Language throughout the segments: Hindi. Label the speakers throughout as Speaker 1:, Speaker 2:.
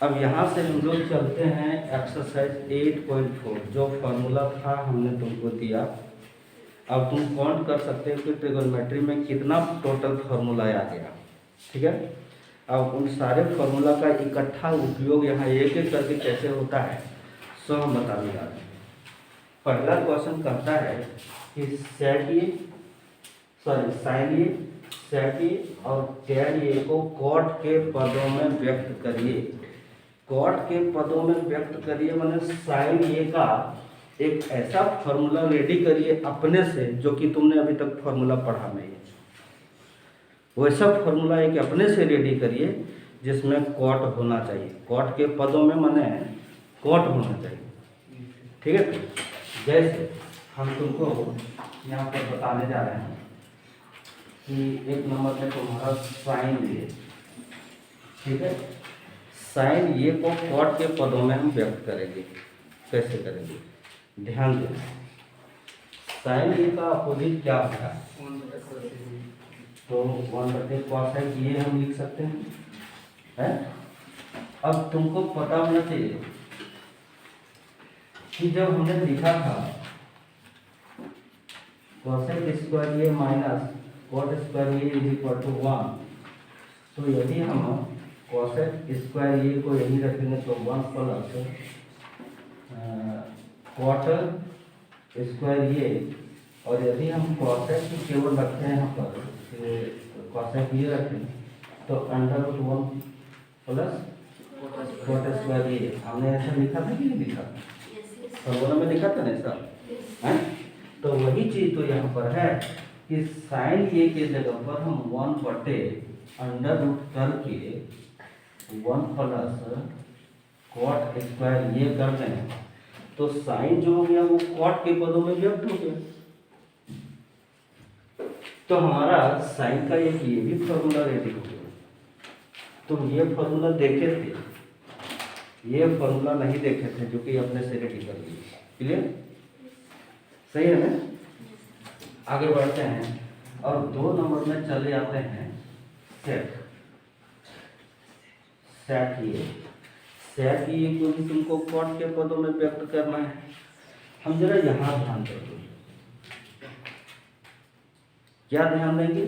Speaker 1: अब यहाँ से हम लोग चलते हैं एक्सरसाइज 8.4, जो फार्मूला था हमने तुमको दिया। अब तुम काउंट कर सकते हो कि ट्रिगोनोमेट्री में कितना टोटल फार्मूला आ गया। ठीक है, अब उन सारे फार्मूला का इकट्ठा उपयोग यहाँ एक एक करके कैसे होता है सो हम बताने जा रहे हैं। पहला क्वेश्चन कहता है कि साइन ए, सेक ए और टैन ए को कॉट के पदों में व्यक्त करिए। कॉट के पदों में व्यक्त करिए माने साइन ए का एक ऐसा फार्मूला रेडी करिए अपने से जो कि तुमने अभी तक फार्मूला पढ़ा नहीं है। वैसा फार्मूला एक अपने से रेडी करिए जिसमें कॉट होना चाहिए। कॉट के पदों में माने कॉट होना चाहिए। ठीक है, जैसे हम तुमको यहाँ पर बताने जा रहे हैं कि एक नंबर में तुम्हारा साइन ए। ठीक है, साइन ए को कॉट के पदों में हम व्यक्त करेंगे। कैसे करेंगे, ध्यान दें। साइन ए का अपोजिट क्या होता है, तो 1/cos ये हम लिख सकते हैं। अब तुमको पता होना चाहिए कि जब हमने लिखा था cosec स्क्वायर ये माइनस cot स्क्वायर ये इज इक्वल टू 1, तो यदि हम cosec स्क्वायर ये को यही रखेंगे तो 1 प्लस cot स्क्वायर ये, और यदि हम cosec केवल रखते हैं यहाँ पर cosec ये रखें तो √1 प्लस cot स्क्वायर ये। हमने ऐसा लिखा था कि नहीं लिखा था, फॉर्मूला में लिखा था ना ऐसा है। तो वही चीज तो यहाँ पर है कि साइन ए के जगह पर हम 1/√1 करके 1 प्लस कॉट स्क्वायर ये कर दें तो साइन जो हो गया वो कॉट के पदों में व्यक्त हो गया। तो हमारा साइन का एक ये भी फॉर्मूला रेडी हो गया। तुम ये फॉर्मूला देखे थे, ये फॉर्मूला नहीं देखे थे जो कि अपने से रेडी कर लिए। क्लियर, सही है ना। आगे बढ़ते हैं और 2 नंबर में चले आते हैं सेक ये को भी तुमको कॉट के पदों में व्यक्त करना है। हम जरा यहाँ ध्यान देंगे। क्या ध्यान देंगे,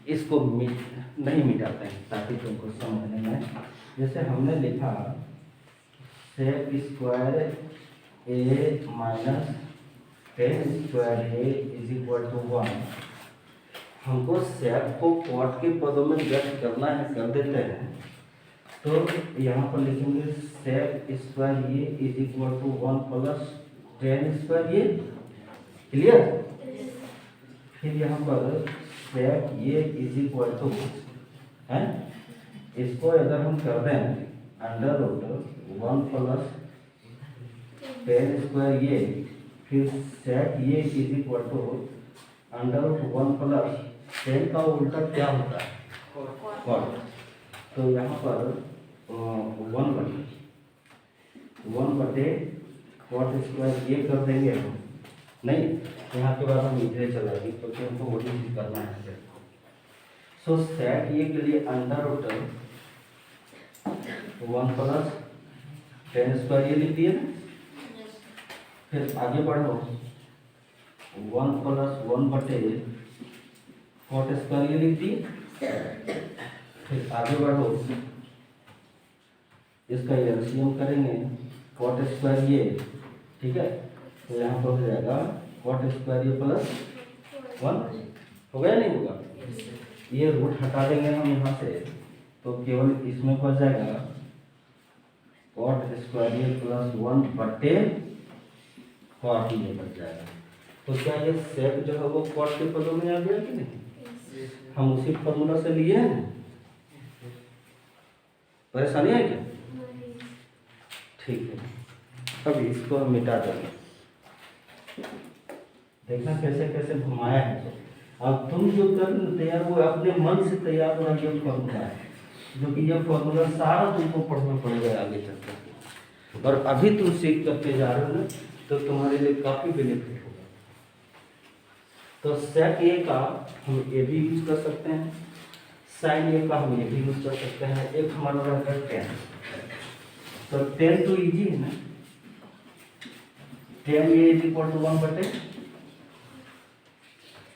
Speaker 1: इसको नहीं मिटाते हैं ताकि तुमको समझने में। जैसे हमने लिखा sec square A minus tan square A is equal to 1। हमको सेक को कॉट के पदों में व्यक्त करना है, कर देते हैं। तो यहाँ पर लिखेंगे sec square A is equal to 1 plus tan square A. Clear, फिर यहाँ पर sec A is equal to है, इसको अगर हम कर दें √1 प्लस टेन स्क्वायर ये, फिर सेक ये is equal to √1 plus tan का उल्टा क्या होता है, कॉट। तो यहाँ पर 1/1 कॉट स्क्वायर ये कर देंगे हम, नहीं यहाँ के बाद हम इधर चलाएंगे क्योंकि हमको वही चीज करना है। सो सेक ये के लिए √1 प्लस टेन स्क्वायर ये लिख दिए। फिर आगे बढ़ो 1 प्लस 1/cot स्क्वायर ये लिख दिए। फिर आगे बढ़ो, इसका एलसीएम करेंगे cot स्क्वायर ये। ठीक है, तो यहाँ पर हो जाएगा cot स्क्वायर ये प्लस 1 हो गया, नहीं होगा। ये रूट हटा देंगे हम यहाँ से तो केवल इसमें बच जाएगा cot स्क्वायर ये प्लस 1/cot ये बच जाएगा। तो क्या ये सेक जो है वो कॉट के पदों में आ गया कि नहीं, हम उसी फॉर्मूला से लिए हैं। परेशानी है क्या, ठीक है। अब इसको हम मिटा देंगे। देखना कैसे कैसे घुमाया है। अब तुम जो कर तैयार वो अपने मन से तैयार होना ये फॉर्मूला है, जो कि ये फॉर्मूला सारा तुमको पढ़ना पड़ेगा आगे चलकर। और अभी तुम सीख करके जा रहे हो ना, तो तुम्हारे लिए काफी बेनिफिट होगा। तो सेक ए का हम ए भी यूज कर सकते हैं, साइन ए का हम ये भी यूज कर सकते हैं। एक हमारा रहता है 10, तो 10 तो इजी है ना, 10 ए इज इक्वल टू 1 बटे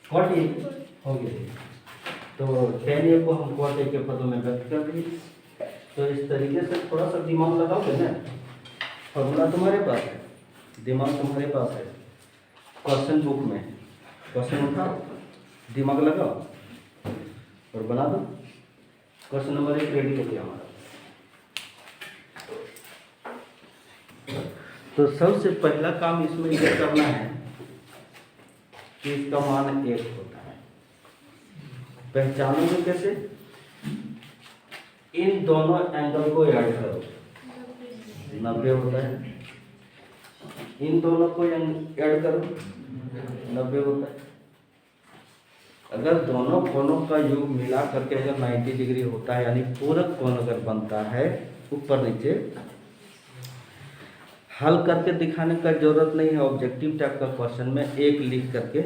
Speaker 1: कॉट ए हो गया। तो 10 ए को हम कॉट ए के पदों में व्यक्त कर दिए। तो इस तरीके से थोड़ा सा दिमाग लगाओगे ना, फॉर्मूला तुम्हारे पास है, दिमाग तुम्हारे पास है, क्वेश्चन बुक में क्वेश्चन उठाओ, दिमाग लगाओ और बना दो। क्वेश्चन नंबर 1 रेडी हो गया हमारा। तो सबसे पहला काम इसमें ये करना है कि इसका मान 1 होता है। पहचानोगे कैसे? इन दोनों एंगल को ऐड करो, 90 होता है। इन दोनों को ऐड करो, 90 होता है। अगर दोनों कोणों का योग मिला करके अगर 90 डिग्री होता है, यानी पूरक कोण अगर बनता है ऊपर नीचे, हल करके दिखाने का जरूरत नहीं है। ऑब्जेक्टिव टाइप का क्वेश्चन में 1 लिख करके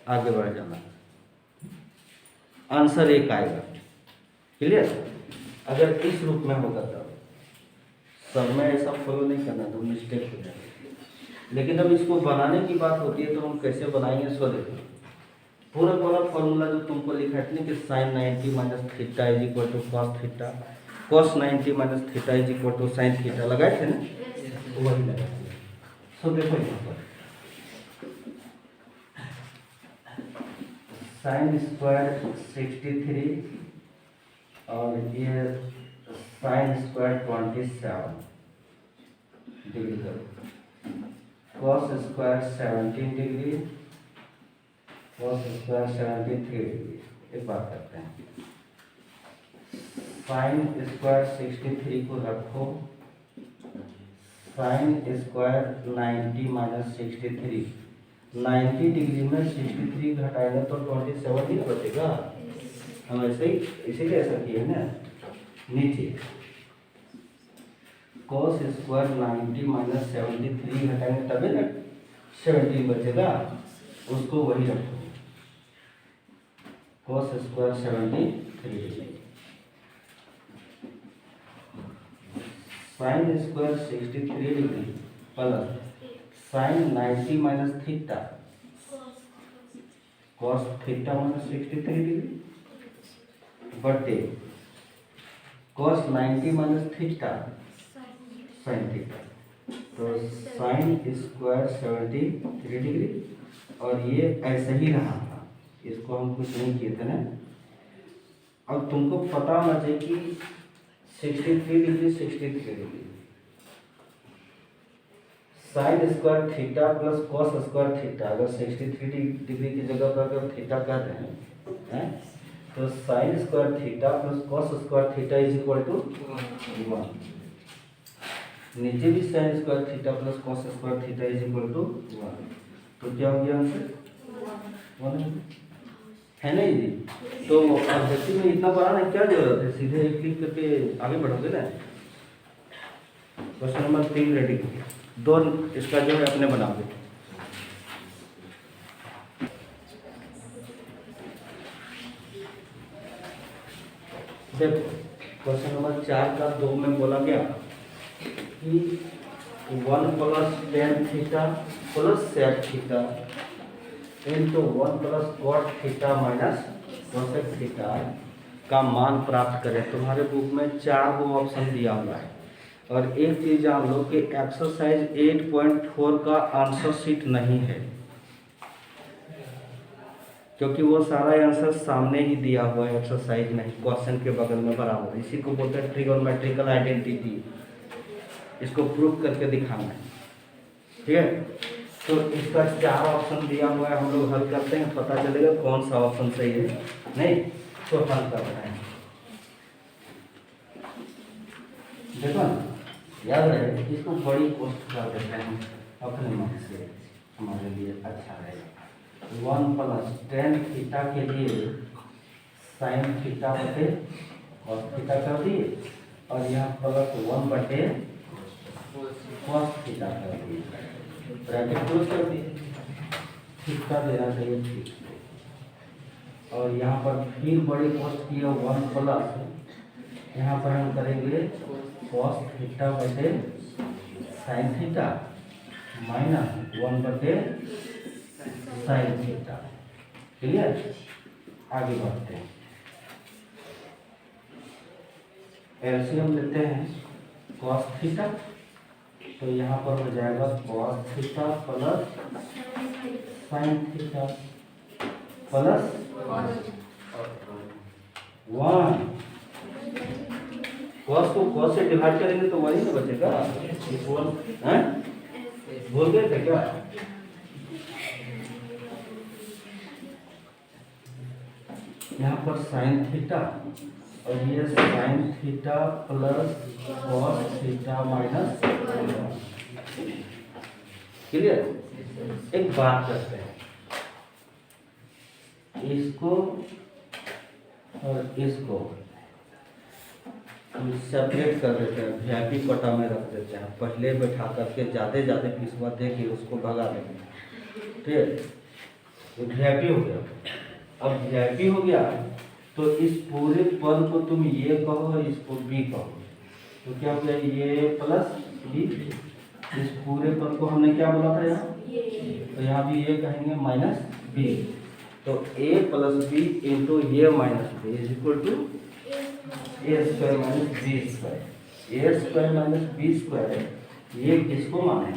Speaker 1: आगे बढ़ जाना, आंसर 1 आएगा। क्लियर? अगर इस रूप में होगा तो सब में ऐसा फॉलो नहीं करना, तो मिस्टेक हो जाएगी। लेकिन अब इसको बनाने की बात होती है तो हम कैसे बनाएंगे, सो देखो। पूरा वाला फॉर्मूला जो तुमको लिखा है कि sine 90 minus theta is equal to cos theta, cos 90 minus theta is equal to sine theta लगाए थे ना, तो वही लगाए थे। सो देखो यहाँ पर साइन स्क्वायर 63 और ये साइन स्क्वायर 27 डिग्री करो, cos square 17 degree, cos square 73 degree. एक बात करते हैं, साइन स्क्वायर 63 को रखो, साइन स्क्वायर 90 माइनस 63, 90 डिग्री में 63 घटाएंगे तो 27 ही बचेगा। हम ऐसे ही इसीलिए ऐसा किए ना। नीचे cos स्क्वायर 90 माइनस 73 घटाएंगे तभी ना 70 बचेगा, उसको वही रखो, cos square 73, sine square 63 degree plus sign 90 minus theta, cos theta minus 63 degree बटे cos 90 minus theta sine theta. तो साइन स्क्वायर 73 डिग्री, और ये ऐसे ही रहा था, इसको हम कुछ नहीं किए थे ना। अब तुमको पता होना चाहिए कि 63 degree 63 degree, sign square theta plus cos square theta, अगर 63 डिग्री की जगह पर अगर थीटा कर रहे हैं तो sine square theta plus cos square theta is equal to 1। नीचे भी sine square theta plus cos square theta is equal to 1। तो क्या हो गया आंसर 1 है ना जी। तो ऑब्जेक्टिव में इतना बनाने की क्या जरूरत है, सीधे एक क्लिक करके आगे बढ़ोगे ना। क्वेश्चन नंबर 3 रेडी, 2 इसका जो है अपने बनाओगे। देखो क्वेश्चन नंबर 4 का 2 में बोला गया कि 1 plus tan theta plus sec theta into 1 plus cot theta minus cosec theta का मान प्राप्त करें। तुम्हारे बुक में 4 गो ऑप्शन दिया हुआ है। और एक चीज़ जान लो कि एक्सरसाइज 8.4 का आंसर शीट नहीं है, क्योंकि वो सारा आंसर सामने ही दिया हुआ है, एक्सरसाइज नहीं, क्वेश्चन के बगल में बराबर। इसी को बोलते हैं ट्रिगोनोमेट्रिकल आइडेंटिटी, इसको प्रूव करके दिखाना है। ठीक है, तो इसका 4 ऑप्शन दिया हुआ है, हम लोग हल करते हैं, पता चलेगा कौन सा ऑप्शन सही है। नहीं तो हल कर रहे हैं। देखो ना, याद रहे, इसको बड़ी पोस्ट कर देते हैं अपने मन से, हमारे लिए अच्छा रहेगा। 1 प्लस टेन थीटा के लिए साइन थीटा बटे कॉस थीटा कर दिए, और यहाँ प्लस 1 बटे कॉस थीटा कर दिए, ब्रैकेट क्लोज कर दिए। थीटा देना चाहिए ठीक, और यहाँ पर फिर बड़े कॉस्ट की है 1 प्लस, यहाँ पर हम करेंगे कॉस थीटा बटे साइन थीटा माइनस 1 बटे साइन थीटा। क्लियर? आगे बढ़ते हैं। एलसीएम लेते हैं कॉस थीटा, तो यहाँ पर हो जाएगा cos theta plus sine theta plus 1। Cos को कॉस से डिवाइड करेंगे तो वही ना बचेगा। भूल गए थे क्या? यहाँ पर साइन थीटा और ये sine theta plus cos theta minus. Clear? एक बात करते हैं, इसको और इसको हम सेपरेट कर देते हैं, वीआईपी कोटा में रख देते हैं। पहले बैठा करके ज़्यादा पिसवा दे के उसको भगा देंगे। ठीक है, तो वीआईपी हो गया। अब वीआईपी हो गया तो इस पूरे पद को तुम ये कहो, इसको बी कहो, तो क्या हो गया? ये प्लस बी। इस पूरे पद को हमने क्या बोला था यहाँ? तो यहाँ भी ये कहेंगे माइनस बी। तो a प्लस बी इंटू ये minus B is equal to A square minus B square. A square minus B square ये किसको माने?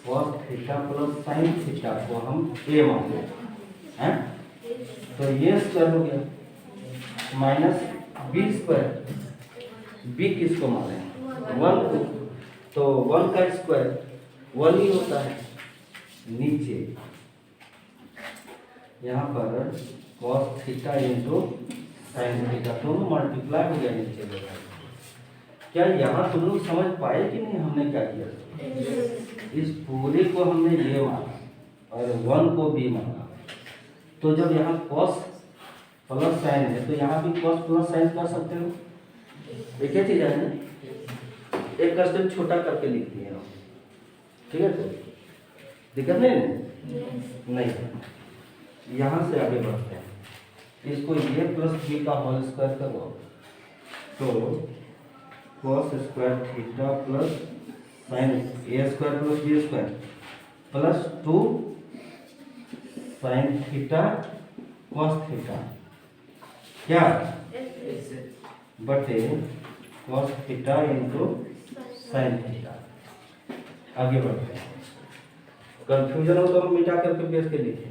Speaker 1: Cos theta plus sine theta को हम a माने हैं। तो ये स्क्वायर हो गया माइनस बी स्क्वायर। बी किसको माने? 1 को। तो 1 का स्क्वायर 1 ही होता है। नीचे यहाँ पर cos theta into sine theta दोनों मल्टीप्लाई हो गया नीचे देखा। क्या यहाँ तुम लोग समझ पाए कि नहीं हमने क्या किया? इस पूरे को हमने ये माना और 1 को भी माना। तो जब यहाँ कॉस प्लस साइन है तो यहाँ भी कॉस प्लस साइन कर सकते हो। एक ही चीज है ना, एक का स्टेप छोटा करके लिख दिए हम। ठीक है, तो दिक्कत नहीं। यहाँ से आगे बढ़ते हैं। इसको ये प्लस बी का होल स्क्वायर करो तो cos square theta plus sine A square plus B square plus 2 sine theta cos theta क्या बटे cos theta into sine theta. आगे बढ़ते हैं। कंफ्यूजन हो तो हम मिटा करके बेस के लिखेंगे,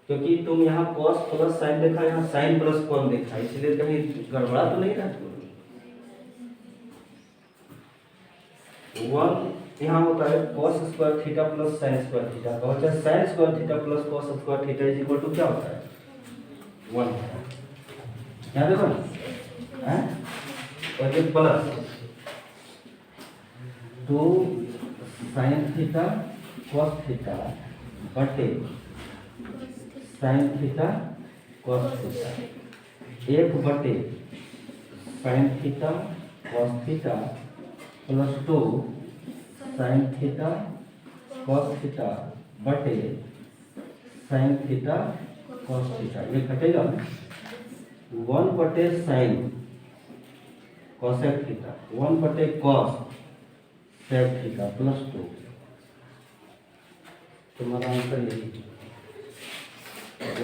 Speaker 1: क्योंकि तुम यहाँ कॉस प्लस साइन देखा, यहाँ साइन प्लस कॉन देखा, इसलिए कहीं गड़बड़ा तो नहीं रहा। 1 यहाँ होता है cos square theta plus sine square theta का, चाहे sine square theta plus cos square theta is equal to क्या होता है? 1। यहाँ देखो ना, और ये plus 2 sine theta cos theta बटे साइन थीटा कॉस थीटा 1 बटे sine theta cos theta plus 2 sine theta cos theta बटे साइन थीटा कॉस थीटा। ये घटेगा 1 बटे साइन कॉसेक थीटा 1 बटे कॉस सेक थीटा प्लस 2। तुम्हारा आंसर यही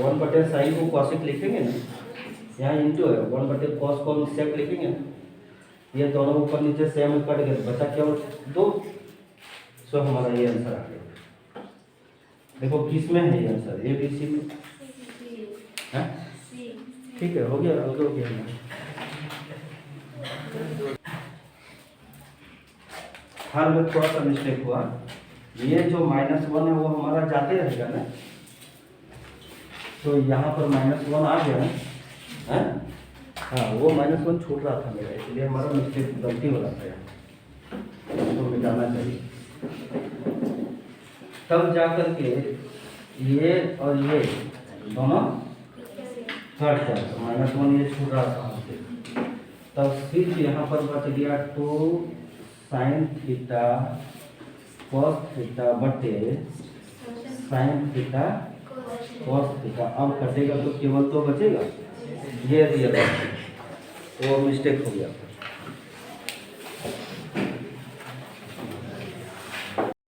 Speaker 1: 1 बटे साइन को कॉसिक लिखेंगे ना, यहाँ इंटू है 1 बटे कॉस को हम सेक लिखेंगे ना, ये दोनों ऊपर नीचे सेम कट गए, बचा क्या 2। सो हमारा ये आंसर आ गया। देखो किस में है ये आंसर? ए बी सी में है। ठीक है, हो गया, आगे हो गया। हर में थोड़ा सा मिस्टेक हुआ। ये जो -1 है वो हमारा जाते रहेगा ना, तो यहाँ पर -1 आ गया है। हाँ, वो -1 छूट रहा था मेरा, इसलिए हमारा मिस्टेक गलती हो रहा था यहाँ, तो मिटाना चाहिए। तब जाकर के ये और ये दोनों कट जाए, तो -1 ये छूट रहा था हमसे। तब सिर्फ यहाँ पर बच गया 2 साइन थीटा कॉस थीटा बटे साइन थीटा cos थीटा। अब कटेगा तो केवल तो बचेगा ये रियल, वो मिस्टेक हो गया।